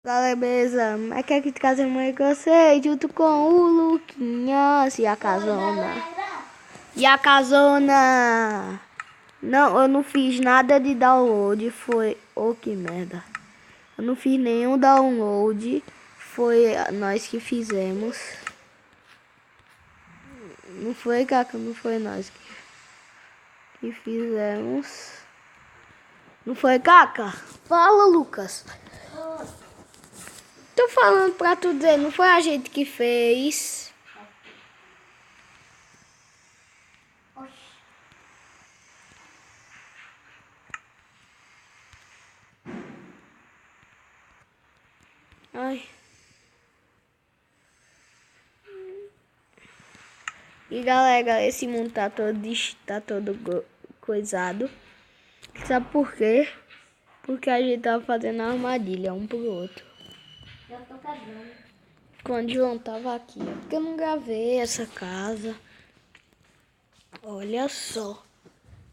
Galera, beleza? Aqui é que trazendo mais com vocês, junto com o Luquinhas e a Casona. E a Casona! Não, eu não fiz nada de download, foi... Oh, que merda. Eu não fiz nenhum download, foi nós que fizemos. Não foi, Caca? Não foi nós que fizemos. Não foi, Caca? Fala, Lucas. Tô falando pra tu dizer, não foi a gente que fez. Ai. E galera, esse mundo tá todo coisado. Sabe por quê? Porque a gente tava fazendo armadilha um pro outro. Já tô casando. Quando o João tava aqui, é porque eu não gravei essa casa. Olha só,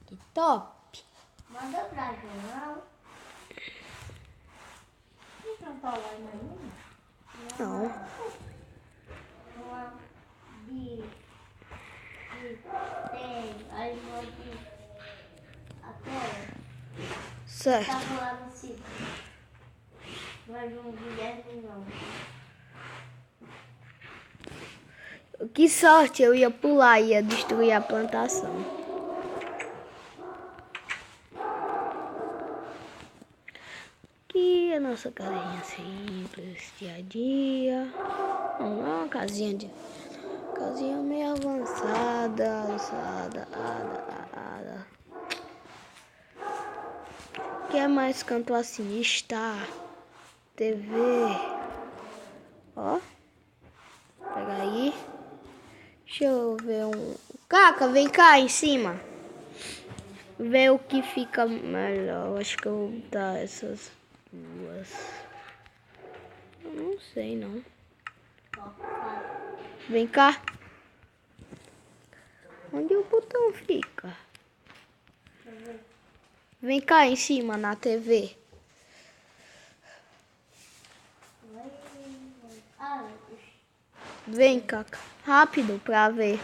que top. Manda pra João. Não tá lá ainda? Não. João, tem, aí manda a tela. Certo. Tava lá no sítio. Mas um Guilherme não. Que sorte, eu ia pular e ia destruir a plantação. Aqui a nossa casinha simples, dia a dia. Não é uma casinha de... Casinha meio avançada, que é mais canto assim, está, TV, ó, pega aí, deixa eu ver um, Caca, vem cá em cima, ver o que fica melhor, acho que eu vou botar essas duas, eu não sei não, vem cá, onde o botão fica? Vem cá em cima na TV. Vem, Caca. Rápido pra ver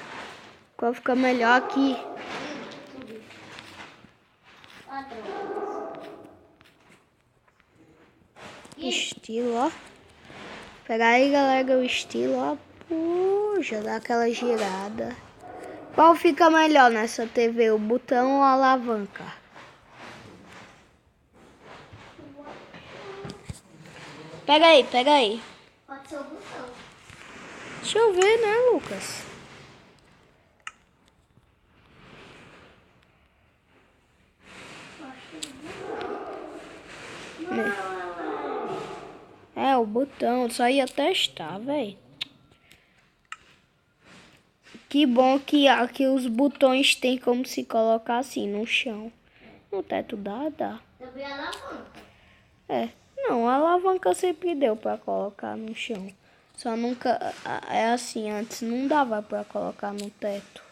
qual fica melhor aqui. Estilo, ó. Pega aí, galera, o estilo, ó. Puxa, dá aquela girada. Qual fica melhor nessa TV, o botão ou a alavanca? Pega aí, pega aí. Pode ser o botão. Deixa eu ver, né, Lucas? É, o botão, eu só ia testar, velho. Que bom que aqui os botões tem como se colocar assim no chão. No teto dá. Também a alavanca. É, não, a alavanca sempre deu pra colocar no chão. Só nunca, é assim, antes não dava pra colocar no teto.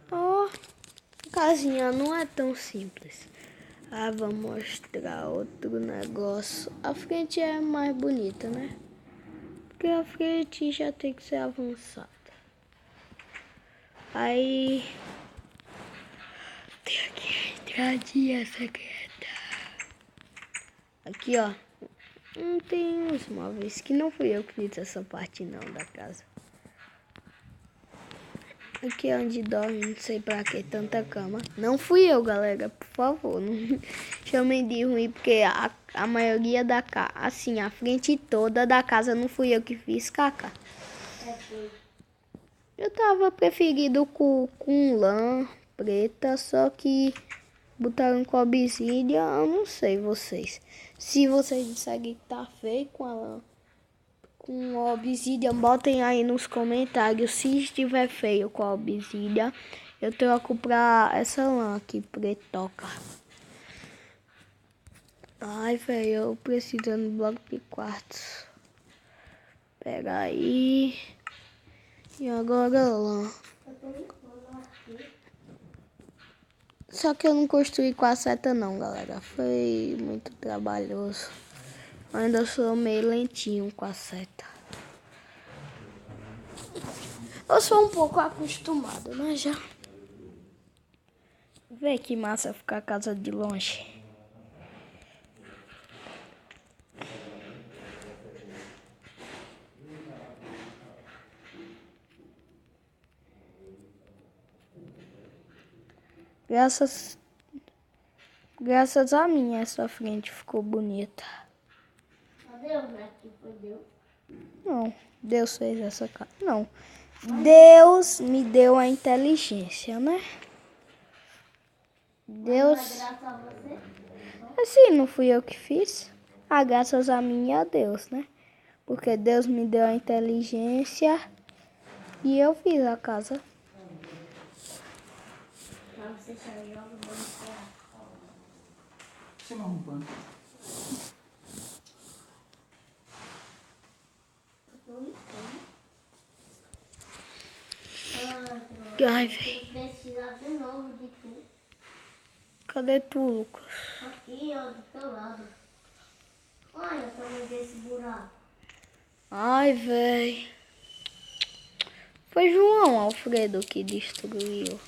Ó, a casinha não é tão simples. Ah, vou mostrar outro negócio. A frente é mais bonita, né? Porque a frente já tem que ser avançada. Aí tem aqui a entradinha secreta. Aqui, ó. Tem uns móveis que não fui eu que fiz essa parte não da casa. Aqui é onde dorme, não sei pra que tanta cama. Não fui eu, galera, por favor. Não chamem de ruim, porque a maioria da casa, assim, a frente toda da casa não fui eu que fiz, Caca. Eu tava preferido com lã preta, só que botaram com obsidian, eu não sei vocês. Se vocês disserem que tá feio com a lã, com obsidian, botem aí nos comentários. Se estiver feio com a obsidian, eu troco pra essa lã aqui, pretoca. Ai, velho, eu preciso no bloco de quartos. Pega aí. E agora lã. Só que eu não construí com a seta não, galera. Foi muito trabalhoso. Eu ainda sou meio lentinho com a seta. Eu sou um pouco acostumado, né, já? Vê que massa ficar a casa de longe. Graças a mim, essa frente ficou bonita. Deus, né? Que foi Deus. Não, Deus fez essa casa. Não, Deus me deu a inteligência, né? Deus... Mas graças a você. Assim, não fui eu que fiz. Ah, graças a mim e a Deus, né? Porque Deus me deu a inteligência e eu fiz a casa. Pra você sair logo do céu. Você não arrumando. Ai, Tem que precisar de novo de tu. cadê tu, Lucas? Aqui, ó, do teu lado. Olha o tamanho desse buraco. Ai, véi. Foi João Alfredo que destruiu.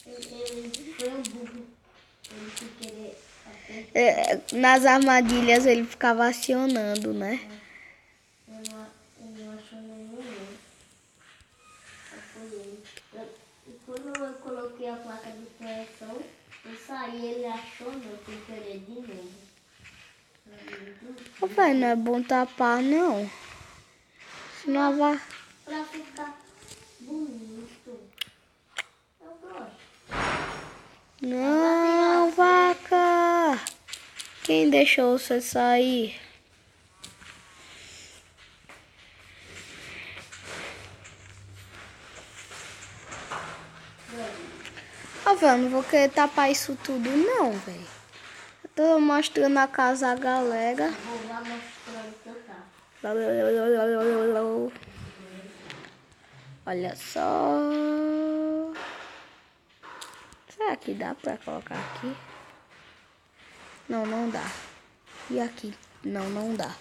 Ele foi um burro. Ele sem querer apertar. Nas armadilhas ele ficava acionando, né? Ele não achou nenhum erro. Só foi ele. E quando eu coloquei a placa de proteção, eu saí, ele achou não, sem querer de novo. Ô, véi, não é bom tapar, não. Senão vai... Pra ficar bonito. Eu gosto. Não, vaca! Quem deixou você sair? Ó, velho, não vou querer tapar isso tudo, não, velho. Eu tô mostrando a casa à galera. Vou lá mostrando o que eu tava. Olha só. Será que dá pra colocar aqui? Não, não dá. E aqui? Não, não dá.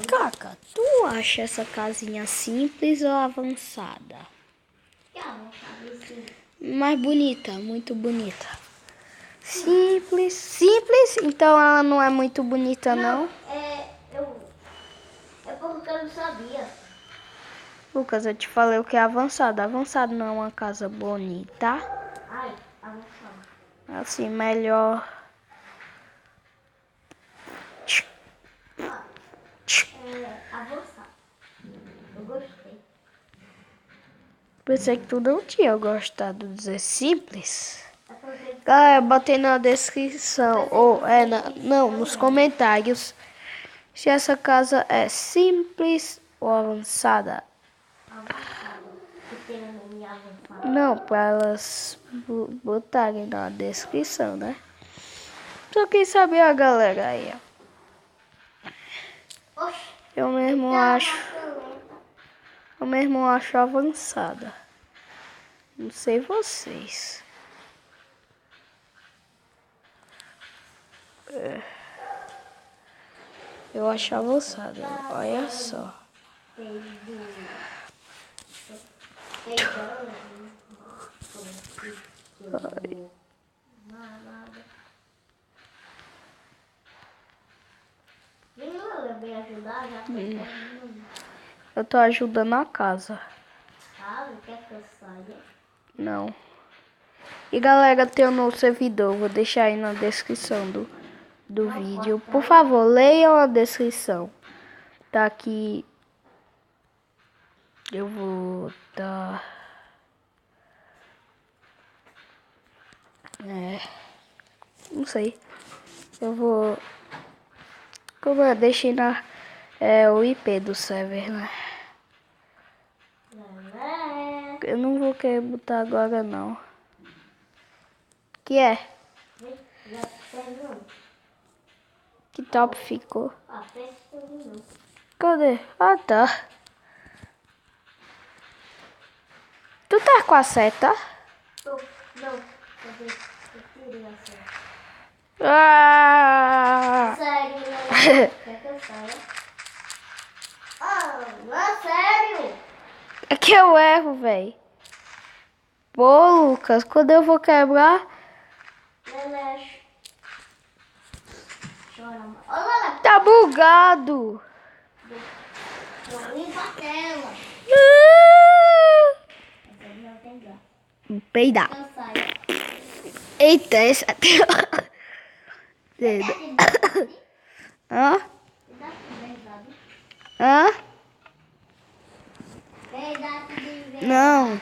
Caca, tu acha essa casinha simples ou avançada? Mais bonita, muito bonita. Simples, simples? Então ela não é muito bonita, não? É porque eu não sabia. Lucas, eu te falei o que é avançado. Avançado não é uma casa bonita. Ai, avançado. Assim, melhor. Avançado. Eu gostei. Pensei que tu não tinha gostado de dizer simples. É porque Galera, botei na descrição, ou não, nos comentários, se essa casa é simples ou avançada. avançado. Que tem um nome avançado. Não, para elas botarem na descrição, né? Só quem sabe a galera aí, ó. Oxi. Eu mesmo acho avançada. Não sei vocês. Eu acho avançada, olha só. Vem ajudar já que Eu tô ajudando a casa. não quer que eu saia. Não. E galera, tem um novo servidor. Vou deixar aí na descrição do vídeo. Por favor, leiam a descrição. Tá aqui. Eu vou dar. Não sei. Como eu deixei o IP do server, né? Eu não vou querer botar agora, não. Que é? Já terminou? Que top ficou? Ah, fez terminou. Cadê? Ah, tá. Tu tá com a seta? Não. Cadê? Eu tirei a seta. Ah! Sério, né? Quer que eu saia? Não é sério? É que eu erro, velho. Pô, Lucas, quando eu vou quebrar... Lelé. Chora, mano. Ô, Lelé. Tá bugado. Não limpa a tela. Essa aí não tem graça. Peidar. Eu saio. Eita, essa tela. Hã? Hã? Não.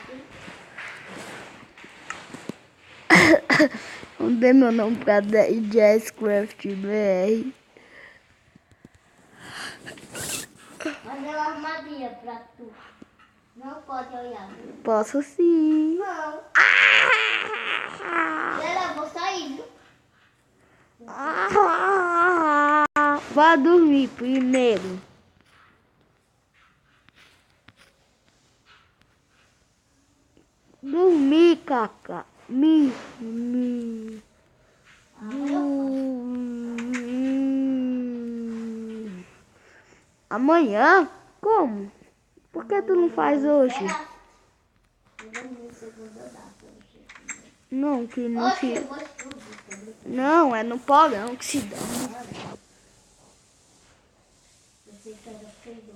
Não dê meu nome pra Jazzcraft BR. Mas é uma armadilha pra tu. Não pode olhar. Posso sim. Não. Eu vou sair, viu? Vá dormir primeiro. Dormir, Cacá. Dormir. Amanhã? Como? Por que tu não faz hoje? Não, que não Oxe, se... eu vou estudar. Não, é no porão que se dá. Você quer aprender?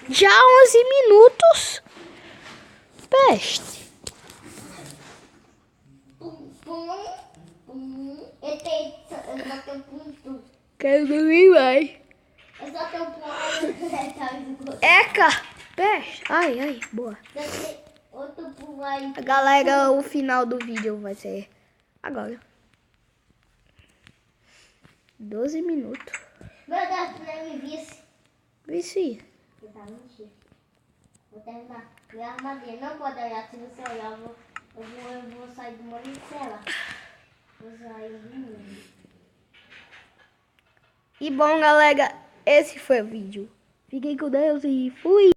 Já 11 minutos? Peste. Eu só tenho pum. Quero dormir mais. Eu só tenho pum. Eca! Peste. Ai, boa. Outro pum aí. Galera, o final do vídeo vai ser agora. 12 minutos. Meu Deus, tu nem me visse. Vici. Você tá mentindo. Vou terminar. Minha armadilha não pode olhar. Se você olhar, eu vou sair do mundo e sei lá. Vou sair do mundo. E bom, galera, esse foi o vídeo. Fiquem com Deus e fui!